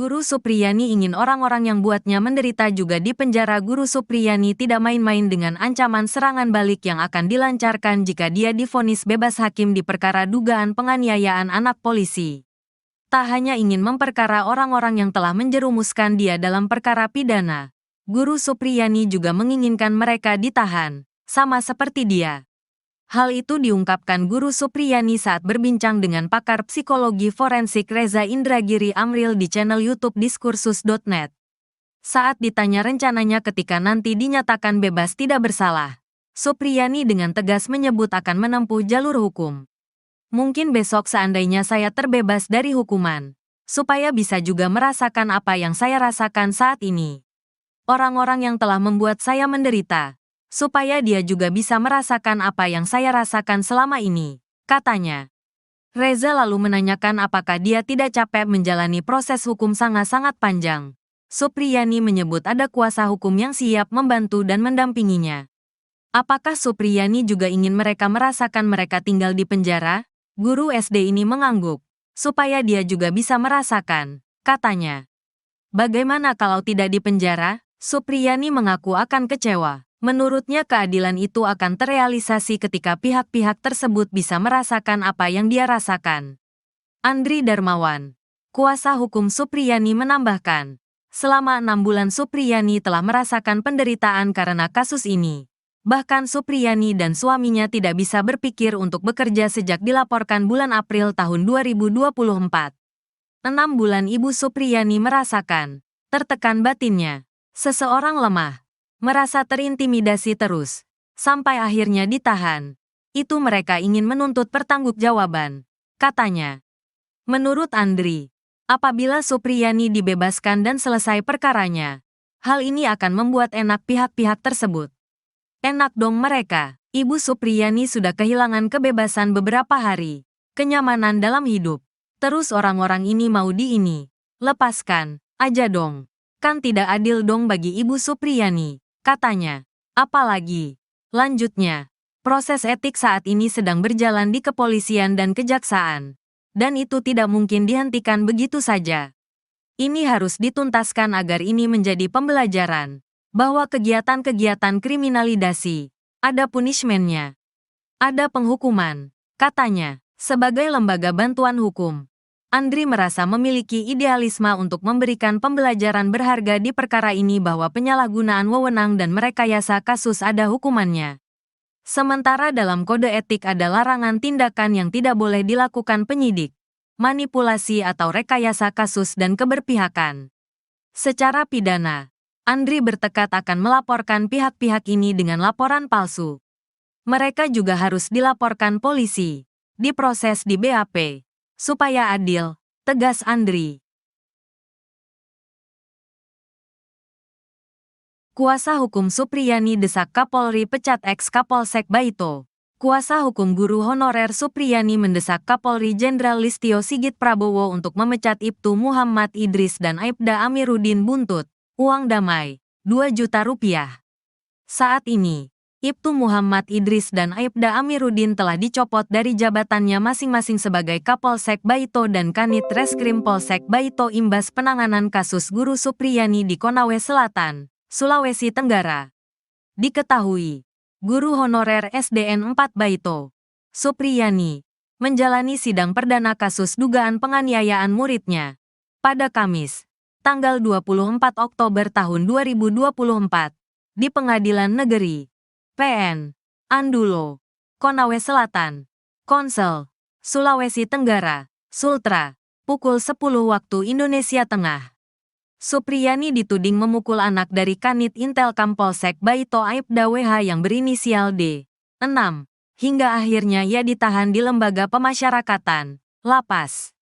Guru Supriyani ingin orang-orang yang buatnya menderita juga dipenjara. Guru Supriyani tidak main-main dengan ancaman serangan balik yang akan dilancarkan jika dia divonis bebas hakim di perkara dugaan penganiayaan anak polisi. Tak hanya ingin memperkara orang-orang yang telah menjerumuskan dia dalam perkara pidana, Guru Supriyani juga menginginkan mereka ditahan, sama seperti dia. Hal itu diungkapkan Guru Supriyani saat berbincang dengan pakar psikologi forensik Reza Indragiri Amril di channel YouTube Diskursus.net. Saat ditanya rencananya ketika nanti dinyatakan bebas tidak bersalah, Supriyani dengan tegas menyebut akan menempuh jalur hukum. Mungkin besok seandainya saya terbebas dari hukuman, supaya bisa juga merasakan apa yang saya rasakan saat ini. Orang-orang yang telah membuat saya menderita, supaya dia juga bisa merasakan apa yang saya rasakan selama ini, katanya. Reza lalu menanyakan apakah dia tidak capek menjalani proses hukum sangat-sangat panjang. Supriyani menyebut ada kuasa hukum yang siap membantu dan mendampinginya. Apakah Supriyani juga ingin mereka merasakan mereka tinggal di penjara? Guru SD ini mengangguk, supaya dia juga bisa merasakan, katanya. Bagaimana kalau tidak di penjara? Supriyani mengaku akan kecewa. Menurutnya keadilan itu akan terrealisasi ketika pihak-pihak tersebut bisa merasakan apa yang dia rasakan. Andri Darmawan, kuasa hukum Supriyani menambahkan, selama 6 bulan Supriyani telah merasakan penderitaan karena kasus ini. Bahkan Supriyani dan suaminya tidak bisa berpikir untuk bekerja sejak dilaporkan bulan April tahun 2024. 6 bulan Ibu Supriyani merasakan, tertekan batinnya, seseorang lemah, merasa terintimidasi terus, sampai akhirnya ditahan. Itu mereka ingin menuntut pertanggungjawaban, katanya. Menurut Andri, apabila Supriyani dibebaskan dan selesai perkaranya, hal ini akan membuat enak pihak-pihak tersebut. Enak dong mereka, Ibu Supriyani sudah kehilangan kebebasan beberapa hari, kenyamanan dalam hidup. Terus orang-orang ini mau lepaskan aja dong. Kan tidak adil dong bagi Ibu Supriyani, katanya. Apalagi, lanjutnya, proses etik saat ini sedang berjalan di kepolisian dan kejaksaan. Dan itu tidak mungkin dihentikan begitu saja. Ini harus dituntaskan agar ini menjadi pembelajaran, bahwa kegiatan-kegiatan kriminalisasi, ada punishment-nya, ada penghukuman, katanya. Sebagai lembaga bantuan hukum, Andri merasa memiliki idealisme untuk memberikan pembelajaran berharga di perkara ini bahwa penyalahgunaan wewenang dan merekayasa kasus ada hukumannya. Sementara dalam kode etik ada larangan tindakan yang tidak boleh dilakukan penyidik, manipulasi atau rekayasa kasus dan keberpihakan. Secara pidana, Andri bertekad akan melaporkan pihak-pihak ini dengan laporan palsu. Mereka juga harus dilaporkan polisi, diproses di BAP. Supaya adil, tegas Andri. Kuasa hukum Supriyani desak Kapolri pecat ex-Kapolsek Baito. Kuasa hukum guru honorer Supriyani mendesak Kapolri Jenderal Listio Sigit Prabowo untuk memecat Ibtu Muhammad Idris dan Aibda Amiruddin buntut uang damai, 2 juta rupiah. Saat ini, Ibtu Muhammad Idris dan Aibda Amiruddin telah dicopot dari jabatannya masing-masing sebagai Kapolsek Baito dan Kanit Reskrim Polsek Baito imbas penanganan kasus guru Supriyani di Konawe Selatan, Sulawesi Tenggara. Diketahui, guru honorer SDN 4 Baito, Supriyani, menjalani sidang perdana kasus dugaan penganiayaan muridnya pada Kamis, tanggal 24 Oktober tahun 2024, di Pengadilan Negeri PN Andulo, Konawe Selatan, Konsel, Sulawesi Tenggara, Sultra, pukul 10 waktu Indonesia Tengah. Supriyani dituding memukul anak dari Kanit Intelkam Polsek Baito Aibda WH yang berinisial D. 6, hingga akhirnya ia ditahan di Lembaga Pemasyarakatan, Lapas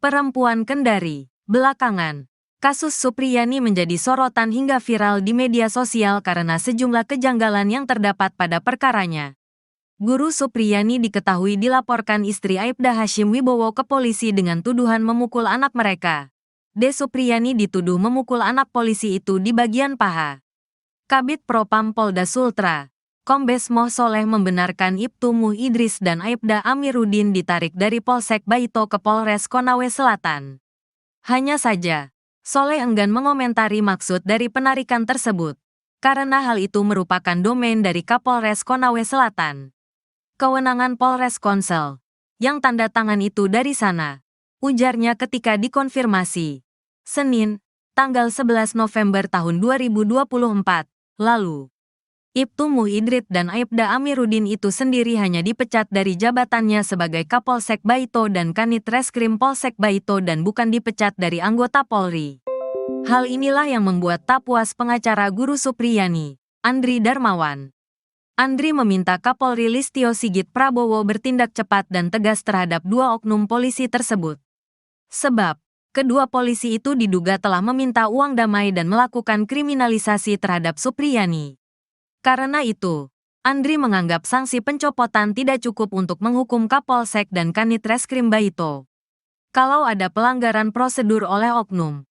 Perempuan Kendari. Belakangan, kasus Supriyani menjadi sorotan hingga viral di media sosial karena sejumlah kejanggalan yang terdapat pada perkaranya. Guru Supriyani diketahui dilaporkan istri Aibda Hashim Wibowo ke polisi dengan tuduhan memukul anak mereka. D. Supriyani dituduh memukul anak polisi itu di bagian paha. Kabid Propam Polda Sultra, Kombes Moh Soleh membenarkan Ibtu Muh Idris dan Aibda Amiruddin ditarik dari Polsek Baito ke Polres Konawe Selatan. Hanya saja, Soleh enggan mengomentari maksud dari penarikan tersebut, karena hal itu merupakan domain dari Kapolres Konawe Selatan. Kewenangan Polres Konsel, yang tanda tangan itu dari sana, ujarnya ketika dikonfirmasi. Senin, tanggal 11 November tahun 2024, lalu. Ibtu Muhidrit dan Aibda Amiruddin itu sendiri hanya dipecat dari jabatannya sebagai Kapolsek Baito dan Kanit Reskrim Polsek Baito dan bukan dipecat dari anggota Polri. Hal inilah yang membuat tak puas pengacara Guru Supriyani, Andri Darmawan. Andri meminta Kapolri Listio Sigit Prabowo bertindak cepat dan tegas terhadap dua oknum polisi tersebut. Sebab, kedua polisi itu diduga telah meminta uang damai dan melakukan kriminalisasi terhadap Supriyani. Karena itu, Andri menganggap sanksi pencopotan tidak cukup untuk menghukum Kapolsek dan Kanit Reskrim Baito. Kalau ada pelanggaran prosedur oleh oknum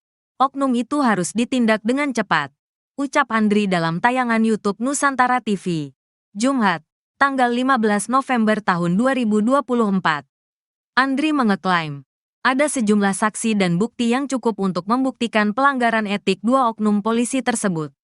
itu harus ditindak dengan cepat, ucap Andri dalam tayangan YouTube Nusantara TV. Jumat, tanggal 15 November tahun 2024. Andri mengeklaim, ada sejumlah saksi dan bukti yang cukup untuk membuktikan pelanggaran etik dua oknum polisi tersebut.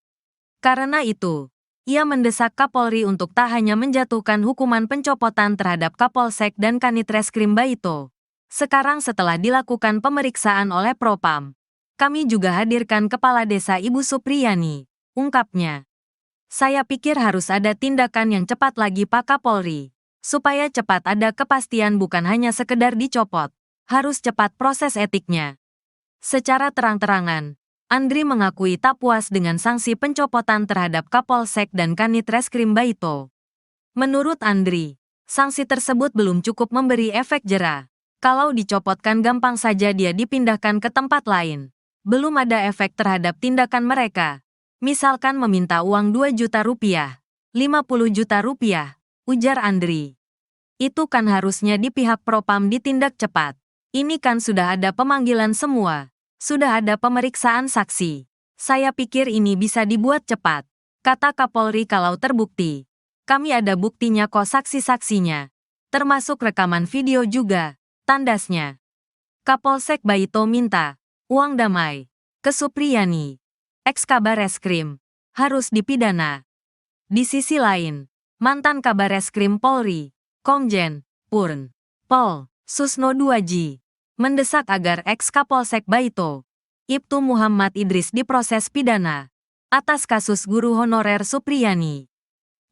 Karena itu, ia mendesak Kapolri untuk tak hanya menjatuhkan hukuman pencopotan terhadap Kapolsek dan Kanit Reskrim Baito. Sekarang setelah dilakukan pemeriksaan oleh Propam, kami juga hadirkan Kepala Desa Ibu Supriyani, ungkapnya. Saya pikir harus ada tindakan yang cepat lagi Pak Kapolri, supaya cepat ada kepastian bukan hanya sekedar dicopot, harus cepat proses etiknya. Secara terang-terangan, Andri mengakui tak puas dengan sanksi pencopotan terhadap Kapolsek dan Kanit Reskrim Baito. Menurut Andri, sanksi tersebut belum cukup memberi efek jera. Kalau dicopotkan gampang saja dia dipindahkan ke tempat lain. Belum ada efek terhadap tindakan mereka. Misalkan meminta uang 2 juta rupiah, 50 juta rupiah, ujar Andri. Itu kan harusnya di pihak Propam ditindak cepat. Ini kan sudah ada pemanggilan semua. Sudah ada pemeriksaan saksi. Saya pikir ini bisa dibuat cepat, kata Kapolri kalau terbukti. Kami ada buktinya kok saksi-saksinya. Termasuk rekaman video juga, tandasnya. Kapolsek Baito minta uang damai ke Supriyani, ex-Kabareskrim, harus dipidana. Di sisi lain, mantan Kabareskrim Polri, Komjen Purn Pol Susno Duaji, mendesak agar ex-Kapolsek Baito, Ibtu Muhammad Idris diproses pidana atas kasus guru honorer Supriyani.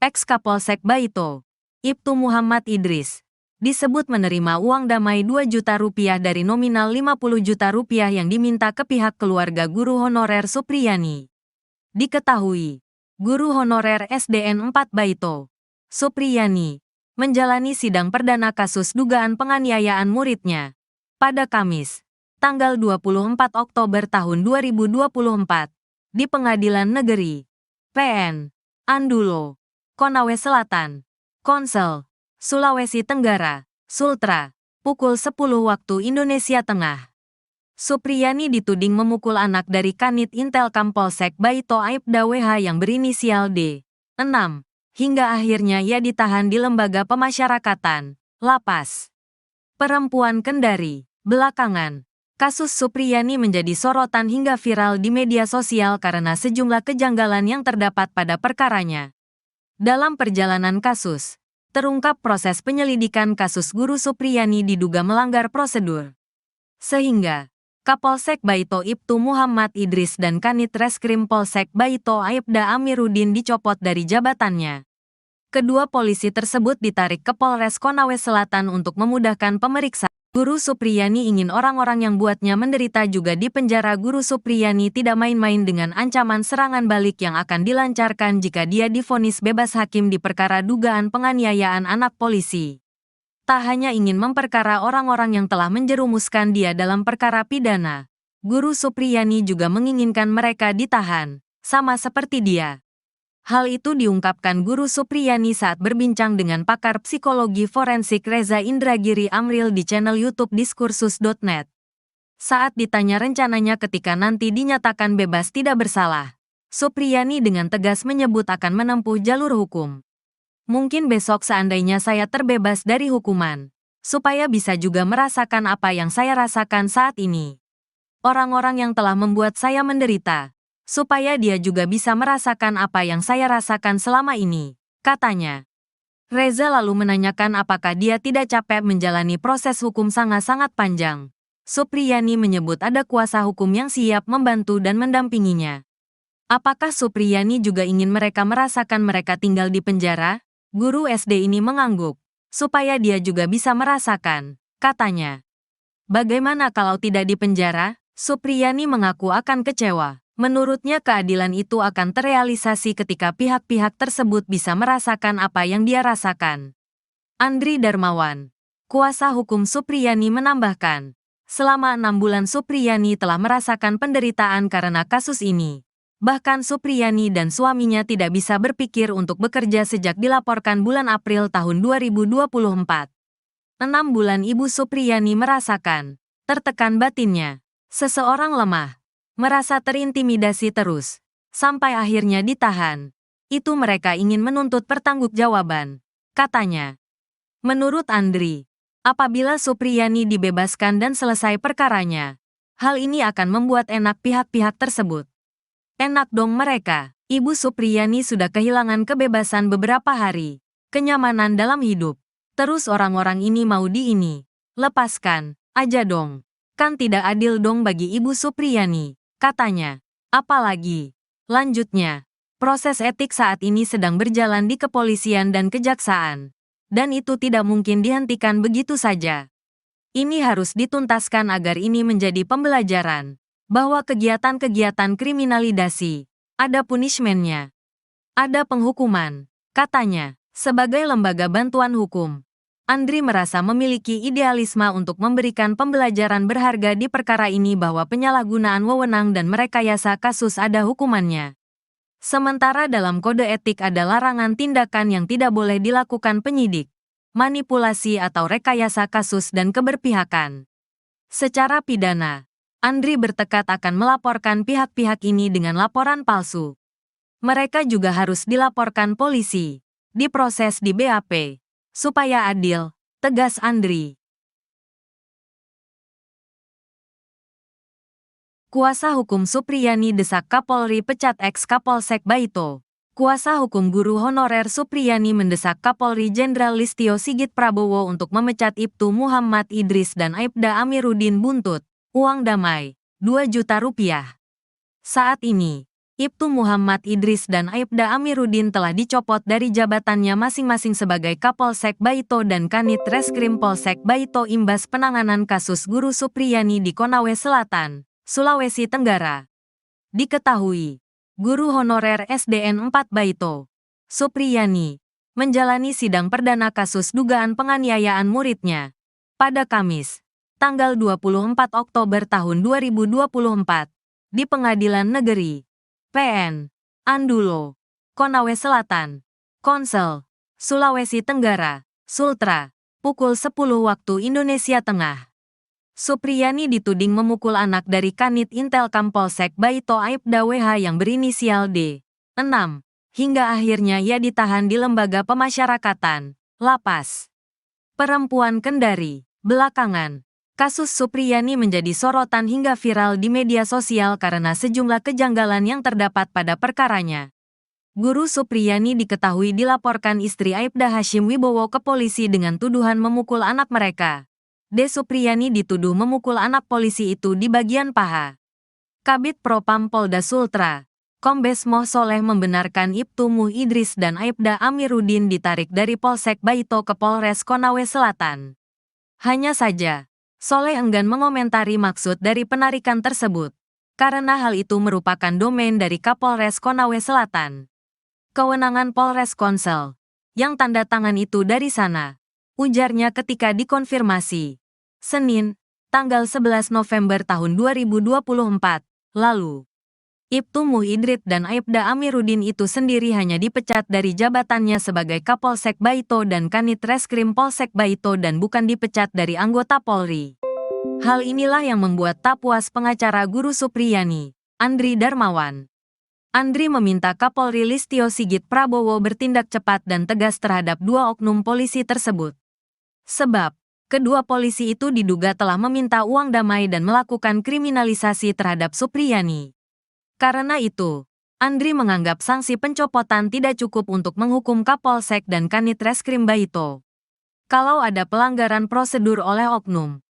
Ex-Kapolsek Baito, Ibtu Muhammad Idris, disebut menerima uang damai 2 juta rupiah dari nominal 50 juta rupiah yang diminta ke pihak keluarga guru honorer Supriyani. Diketahui, guru honorer SDN 4 Baito, Supriyani, menjalani sidang perdana kasus dugaan penganiayaan muridnya. Pada Kamis, tanggal 24 Oktober tahun 2024, di Pengadilan Negeri PN Andulo, Konawe Selatan, Konsel, Sulawesi Tenggara, Sultra, pukul 10 waktu Indonesia Tengah. Supriyani dituding memukul anak dari Kanit Intelkam Polsek Baito Aibda WH yang berinisial D. 6, hingga akhirnya ia ditahan di Lembaga Pemasyarakatan, Lapas Perempuan Kendari. Belakangan, kasus Supriyani menjadi sorotan hingga viral di media sosial karena sejumlah kejanggalan yang terdapat pada perkaranya. Dalam perjalanan kasus, terungkap proses penyelidikan kasus guru Supriyani diduga melanggar prosedur. Sehingga, Kapolsek Baito Ibtu Muhammad Idris dan Kanit Reskrim Polsek Baito Aibda Amiruddin dicopot dari jabatannya. Kedua polisi tersebut ditarik ke Polres Konawe Selatan untuk memudahkan pemeriksaan. Guru Supriyani ingin orang-orang yang buatnya menderita juga di penjara. Guru Supriyani tidak main-main dengan ancaman serangan balik yang akan dilancarkan jika dia divonis bebas hakim di perkara dugaan penganiayaan anak polisi. Tak hanya ingin memperkara orang-orang yang telah menjerumuskan dia dalam perkara pidana, Guru Supriyani juga menginginkan mereka ditahan, sama seperti dia. Hal itu diungkapkan Guru Supriyani saat berbincang dengan pakar psikologi forensik Reza Indragiri Amril di channel YouTube Diskursus.net. Saat ditanya rencananya ketika nanti dinyatakan bebas tidak bersalah, Supriyani dengan tegas menyebut akan menempuh jalur hukum. Mungkin besok seandainya saya terbebas dari hukuman, supaya bisa juga merasakan apa yang saya rasakan saat ini. orang-orang yang telah membuat saya menderita, supaya dia juga bisa merasakan apa yang saya rasakan selama ini, katanya. Reza lalu menanyakan apakah dia tidak capek menjalani proses hukum sangat-sangat panjang. Supriyani menyebut ada kuasa hukum yang siap membantu dan mendampinginya. Apakah Supriyani juga ingin mereka merasakan mereka tinggal di penjara? Guru SD ini mengangguk, supaya dia juga bisa merasakan, katanya. Bagaimana kalau tidak di penjara? Supriyani mengaku akan kecewa. Menurutnya keadilan itu akan terrealisasi ketika pihak-pihak tersebut bisa merasakan apa yang dia rasakan. Andri Darmawan, kuasa hukum Supriyani menambahkan, selama 6 bulan Supriyani telah merasakan penderitaan karena kasus ini. Bahkan Supriyani dan suaminya tidak bisa berpikir untuk bekerja sejak dilaporkan bulan April tahun 2024. 6 bulan Ibu Supriyani merasakan tertekan batinnya. Seseorang lemah, merasa terintimidasi terus, sampai akhirnya ditahan. Itu mereka ingin menuntut pertanggungjawaban, katanya. Menurut Andri, apabila Supriyani dibebaskan dan selesai perkaranya, hal ini akan membuat enak pihak-pihak tersebut. Enak dong mereka. Ibu Supriyani sudah kehilangan kebebasan beberapa hari, kenyamanan dalam hidup. Terus orang-orang ini mau lepaskan aja dong. Kan tidak adil dong bagi Ibu Supriyani, katanya. Apalagi, lanjutnya, proses etik saat ini sedang berjalan di kepolisian dan kejaksaan. Dan itu tidak mungkin dihentikan begitu saja. Ini harus dituntaskan agar ini menjadi pembelajaran, bahwa kegiatan-kegiatan kriminalisasi, ada punishment-nya, ada penghukuman, katanya. Sebagai lembaga bantuan hukum, Andri merasa memiliki idealisme untuk memberikan pembelajaran berharga di perkara ini bahwa penyalahgunaan wewenang dan merekayasa kasus ada hukumannya. Sementara dalam kode etik ada larangan tindakan yang tidak boleh dilakukan penyidik, manipulasi atau rekayasa kasus dan keberpihakan. Secara pidana, Andri bertekad akan melaporkan pihak-pihak ini dengan laporan palsu. Mereka juga harus dilaporkan polisi, diproses di BAP, supaya adil, tegas Andri. Kuasa hukum Supriyani desak Kapolri pecat ex-Kapolsek Baito. Kuasa hukum guru honorer Supriyani mendesak Kapolri Jenderal Listio Sigit Prabowo untuk memecat Ibtu Muhammad Idris dan Aibda Amiruddin buntut uang damai, 2 juta rupiah. Saat ini, Ibtu Muhammad Idris dan Aibda Amiruddin telah dicopot dari jabatannya masing-masing sebagai Kapolsek Baito dan Kanit Reskrim Polsek Baito imbas penanganan kasus guru Supriyani di Konawe Selatan, Sulawesi Tenggara. Diketahui, guru honorer SDN 4 Baito, Supriyani, menjalani sidang perdana kasus dugaan penganiayaan muridnya pada Kamis, tanggal 24 Oktober tahun 2024, di Pengadilan Negeri PN Andulo, Konawe Selatan, Konsel, Sulawesi Tenggara, Sultra, pukul 10 waktu Indonesia Tengah. Supriyani dituding memukul anak dari Kanit Intelkam Polsek Baito Aibda WH yang berinisial D. 6, hingga akhirnya ia ditahan di Lembaga Pemasyarakatan, Lapas Perempuan Kendari. Belakangan, kasus Supriyani menjadi sorotan hingga viral di media sosial karena sejumlah kejanggalan yang terdapat pada perkaranya. Guru Supriyani diketahui dilaporkan istri Aibda Hashim Wibowo ke polisi dengan tuduhan memukul anak mereka. D. Supriyani dituduh memukul anak polisi itu di bagian paha. Kabid Propam Polda Sultra, Kombes Moh Soleh membenarkan Ibtu Muh Idris dan Aibda Amiruddin ditarik dari Polsek Baito ke Polres Konawe Selatan. Hanya saja, Soleh enggan mengomentari maksud dari penarikan tersebut, karena hal itu merupakan domain dari Kapolres Konawe Selatan. Kewenangan Polres Konsel, yang tanda tangan itu dari sana, ujarnya ketika dikonfirmasi. Senin, tanggal 11 November tahun 2024, lalu. Ibtu Muh Idris dan Aibda Amiruddin itu sendiri hanya dipecat dari jabatannya sebagai Kapolsek Baito dan Kanit Reskrim Polsek Baito dan bukan dipecat dari anggota Polri. Hal inilah yang membuat tak puas pengacara guru Supriyani, Andri Darmawan. Andri meminta Kapolri Listio Sigit Prabowo bertindak cepat dan tegas terhadap 2 oknum polisi tersebut. Sebab, Kedua polisi itu diduga telah meminta uang damai dan melakukan kriminalisasi terhadap Supriyani. Karena itu, Andri menganggap sanksi pencopotan tidak cukup untuk menghukum Kapolsek dan Kanit Reskrim Baito. Kalau ada pelanggaran prosedur oleh oknum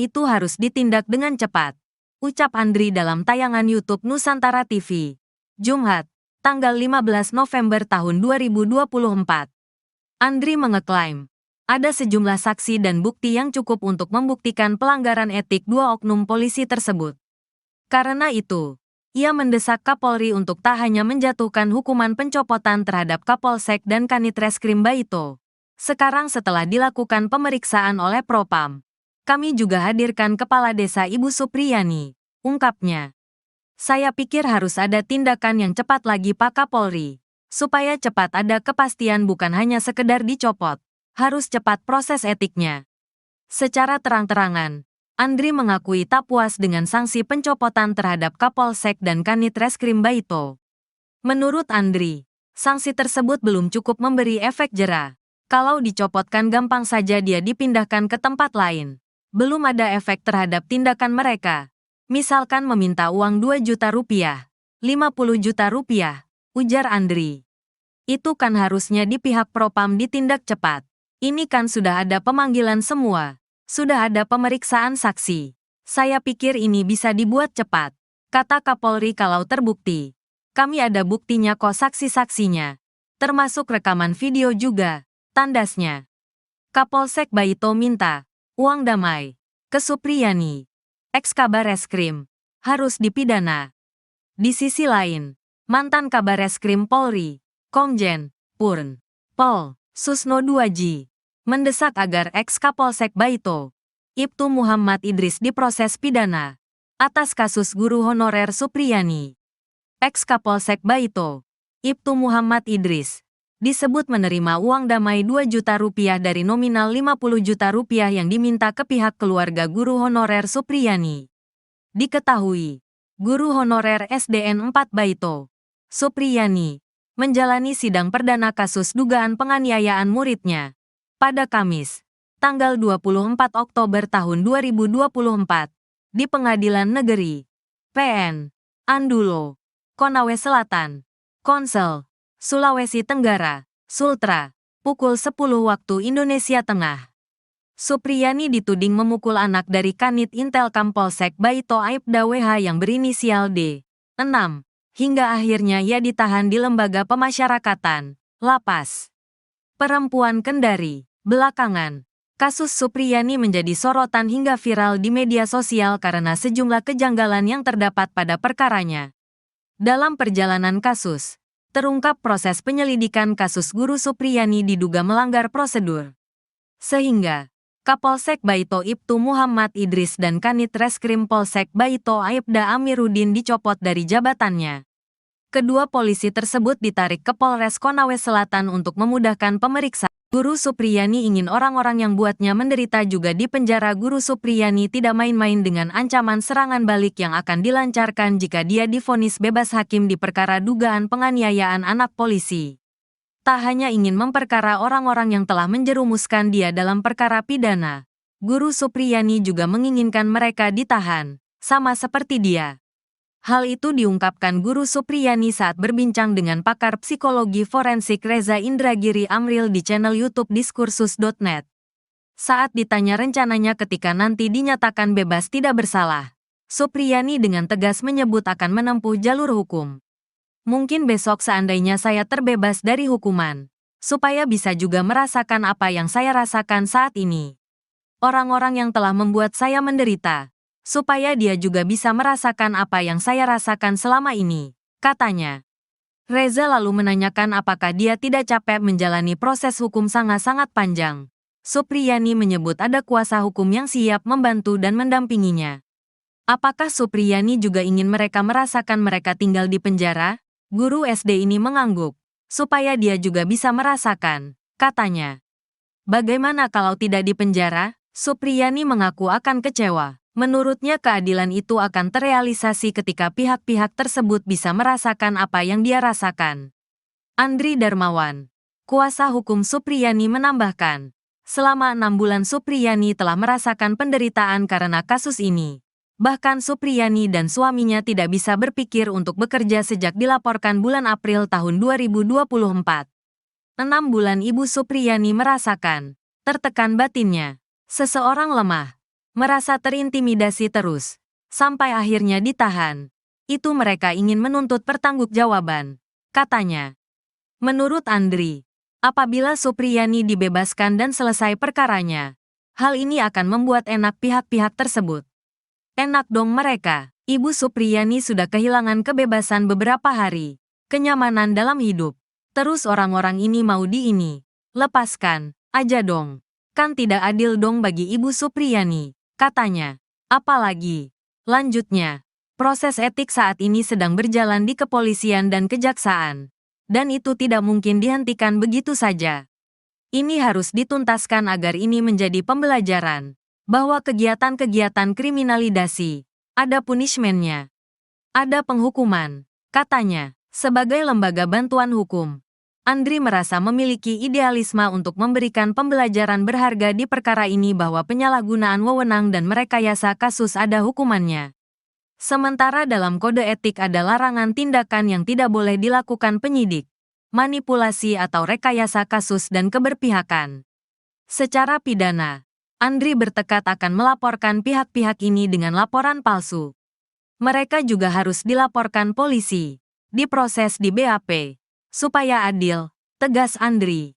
itu harus ditindak dengan cepat, ucap Andri dalam tayangan YouTube Nusantara TV. Jumat, tanggal 15 November tahun 2024. Andri mengeklaim, ada sejumlah saksi dan bukti yang cukup untuk membuktikan pelanggaran etik dua oknum polisi tersebut. Karena itu, ia mendesak Kapolri untuk tak hanya menjatuhkan hukuman pencopotan terhadap Kapolsek dan Kanit Reskrim Baito. Sekarang setelah dilakukan pemeriksaan oleh Propam, kami juga hadirkan Kepala Desa Ibu Supriyani, ungkapnya. Saya pikir harus ada tindakan yang cepat lagi Pak Kapolri. Supaya cepat ada kepastian bukan hanya sekedar dicopot, harus cepat proses etiknya. Secara terang-terangan, Andri mengakui tak puas dengan sanksi pencopotan terhadap Kapolsek dan Kanit Reskrim Baito. Menurut Andri, sanksi tersebut belum cukup memberi efek jera. Kalau dicopotkan gampang saja dia dipindahkan ke tempat lain. Belum ada efek terhadap tindakan mereka. Misalkan meminta uang 2 juta rupiah, 50 juta rupiah, ujar Andri. Itu kan harusnya di pihak Propam ditindak cepat. Ini kan sudah ada pemanggilan semua. Sudah ada pemeriksaan saksi. Saya pikir ini bisa dibuat cepat, kata Kapolri kalau terbukti. Kami ada buktinya kok saksi-saksinya. Termasuk rekaman video juga, tandasnya. Kapolsek Baito minta uang damai ke Supriyani, ex-Kabar Reskrim, harus dipidana. Di sisi lain, mantan Kabar Reskrim Polri, Komjen Purn Pol Susno Duaji, mendesak agar ex-Kapolsek Baito, Ibtu Muhammad Idris diproses pidana atas kasus guru honorer Supriyani. Ex-Kapolsek Baito, Ibtu Muhammad Idris, disebut menerima uang damai 2 juta rupiah dari nominal 50 juta rupiah yang diminta ke pihak keluarga guru honorer Supriyani. Diketahui, guru honorer SDN 4 Baito, Supriyani, menjalani sidang perdana kasus dugaan penganiayaan muridnya pada Kamis, tanggal 24 Oktober tahun 2024, di Pengadilan Negeri PN Andulo, Konawe Selatan, Konsel, Sulawesi Tenggara, Sultra, pukul 10 waktu Indonesia Tengah. Supriyani dituding memukul anak dari Kanit Intelkam Polsek Baito Aibda WH yang berinisial D. 6, hingga akhirnya ia ditahan di Lembaga Pemasyarakatan, Lapas Perempuan Kendari. Belakangan, kasus Supriyani menjadi sorotan hingga viral di media sosial karena sejumlah kejanggalan yang terdapat pada perkaranya. Dalam perjalanan kasus, terungkap proses penyelidikan kasus guru Supriyani diduga melanggar prosedur. Sehingga, Kapolsek Baito Ibtu Muhammad Idris dan Kanit Reskrim Polsek Baito Aibda Amiruddin dicopot dari jabatannya. Kedua polisi tersebut ditarik ke Polres Konawe Selatan untuk memudahkan pemeriksaan. Guru Supriyani ingin orang-orang yang buatnya menderita juga di penjara. Guru Supriyani tidak main-main dengan ancaman serangan balik yang akan dilancarkan jika dia divonis bebas hakim di perkara dugaan penganiayaan anak polisi. Tak hanya ingin memperkara orang-orang yang telah menjerumuskan dia dalam perkara pidana, Guru Supriyani juga menginginkan mereka ditahan, sama seperti dia. Hal itu diungkapkan Guru Supriyani saat berbincang dengan pakar psikologi forensik Reza Indragiri Amril di channel YouTube Diskursus.net. Saat ditanya rencananya ketika nanti dinyatakan bebas tidak bersalah, Supriyani dengan tegas menyebut akan menempuh jalur hukum. Mungkin besok seandainya saya terbebas dari hukuman, supaya bisa juga merasakan apa yang saya rasakan saat ini. Orang-orang yang telah membuat saya menderita, supaya dia juga bisa merasakan apa yang saya rasakan selama ini, katanya. Reza lalu menanyakan apakah dia tidak capek menjalani proses hukum sangat-sangat panjang. Supriyani menyebut ada kuasa hukum yang siap membantu dan mendampinginya. Apakah Supriyani juga ingin mereka merasakan mereka tinggal di penjara? Guru SD ini mengangguk, supaya dia juga bisa merasakan, katanya. Bagaimana kalau tidak di penjara? Supriyani mengaku akan kecewa. Menurutnya keadilan itu akan terrealisasi ketika pihak-pihak tersebut bisa merasakan apa yang dia rasakan. Andri Darmawan, kuasa hukum Supriyani menambahkan, Selama 6 bulan Supriyani telah merasakan penderitaan karena kasus ini. Bahkan Supriyani dan suaminya tidak bisa berpikir untuk bekerja sejak dilaporkan bulan April tahun 2024. 6 bulan Ibu Supriyani merasakan tertekan batinnya. Seseorang lemah, merasa terintimidasi terus, sampai akhirnya ditahan. Itu mereka ingin menuntut pertanggungjawaban, katanya. Menurut Andri, apabila Supriyani dibebaskan dan selesai perkaranya, hal ini akan membuat enak pihak-pihak tersebut. Enak dong mereka. Ibu Supriyani sudah kehilangan kebebasan beberapa hari, kenyamanan dalam hidup. Terus orang-orang ini mau ini. Lepaskan aja dong. Kan tidak adil dong bagi Ibu Supriyani, katanya. Apalagi, lanjutnya, proses etik saat ini sedang berjalan di kepolisian dan kejaksaan. Dan itu tidak mungkin dihentikan begitu saja. Ini harus dituntaskan agar ini menjadi pembelajaran bahwa kegiatan-kegiatan kriminalisasi ada punishment-nya, ada penghukuman, katanya. Sebagai lembaga bantuan hukum, Andri merasa memiliki idealisme untuk memberikan pembelajaran berharga di perkara ini bahwa penyalahgunaan wewenang dan merekayasa kasus ada hukumannya. Sementara dalam kode etik ada larangan tindakan yang tidak boleh dilakukan penyidik, manipulasi atau rekayasa kasus dan keberpihakan. Secara pidana, Andri bertekad akan melaporkan pihak-pihak ini dengan laporan palsu. Mereka juga harus dilaporkan polisi, diproses di BAP, supaya adil, tegas Andri.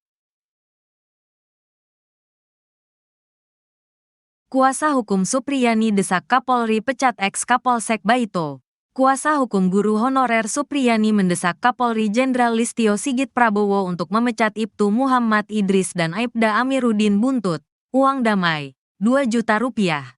Kuasa hukum Supriyani desak Kapolri pecat ex-Kapolsek Baito. Kuasa hukum guru honorer Supriyani mendesak Kapolri Jenderal Listio Sigit Prabowo untuk memecat Ibtu Muhammad Idris dan Aibda Amiruddin Buntut, uang damai, 2 juta rupiah.